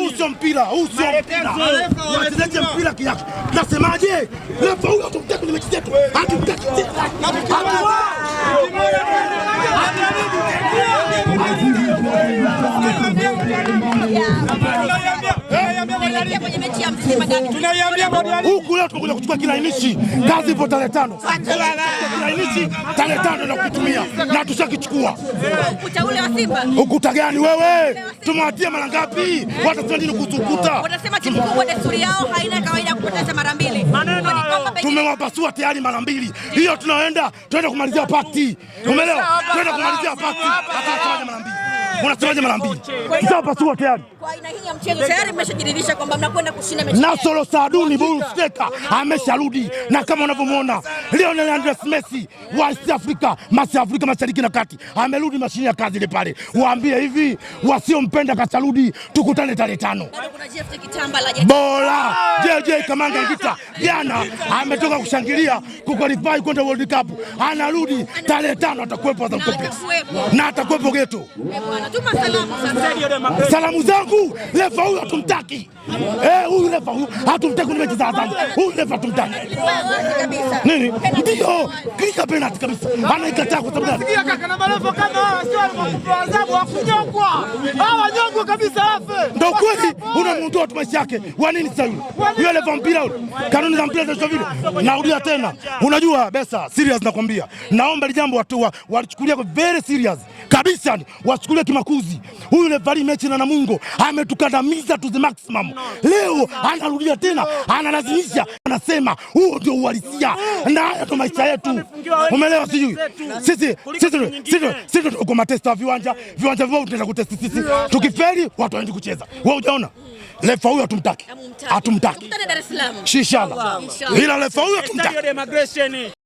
Uso mpira. Wachezaji mpira kiasi. Nasemaje? Refa huyo atumtaki kwenye mechi zetu. Hatumtaki tena. Huku leo tunakuja kuchukua kilainishi. Kazi ipo tarehe 5. Kilainishi tarehe 5 na kutumia na tushakichukua. Ukuta ule wa Simba. Ukuta gani wewe? Tumewatia mara ngapi? Watasema nini kuhusu ukuta? Wanasema timu kubwa desturi yao haina kawaida kupoteza mara mbili. Tumewapasua tayari mara mbili. Hiyo tunaenda kumalizia pati. Umeelewa? Tunaenda kumalizia pati. Hata mara mbili. Unasemaje mara mbili? Tumewapasua tayari. Kwa aina hii ya mchezo tayari mmeshajiridhisha kwamba mnakwenda kushinda mechi. Nasolo Saaduni Bullsteka amesharudi na kama unavyomuona Lionel Andres Messi wa East Africa, Afrika Mashariki na Kati amerudi mashine ya kazi ile pale. Waambie hivi wasiompenda kasharudi, tukutane tarehe 5. Bado kuna Jeff Kitamba la Bora JJ Kamanga Ngita jana ametoka kushangilia kuqualify kwenda World Cup. Anarudi tarehe 5 atakuwepo Azam Complex. Na atakuwepo Geto. Tuma salamu sasa. Salamu zangu refa huyu hatumtaki. Huyu refa huyu hatumtaki kwenye mechi za Azam. Huyu refa hatumtaki. Nini? Ndio, klika penalty kabisa. Anaikataa kwa sababu sikia kaka na marefa kama hawa sio walikuwa adhabu wa kunyongwa. Hawa nyongwa kabisa hafe. Ndio kweli unamtoa tu maisha yake. Wa nini sasa yule? Yule refa mpira yule. Kanuni za mpira zile vile. Narudia tena. Unajua Besa, serious nakwambia. Naomba ile jambo watu walichukulia very serious. Kabisa wachukulie kimakuzi. Huyu refa mechi na Namungo ametukandamiza to the maximum. Leo anarudia tena, analazimisha, anasema huo ndio uhalisia na haya ndo maisha yetu. Umeelewa sijui? Sisi tuko matesta viwanja vyao tunaenda kutesti sisi. Tukifeli watu waende kucheza. Wewe hujaona? Refa huyo hatumtaki. Hatumtaki. Tukutane Dar es Salaam. Inshallah. Ila refa huyo hatumtaki.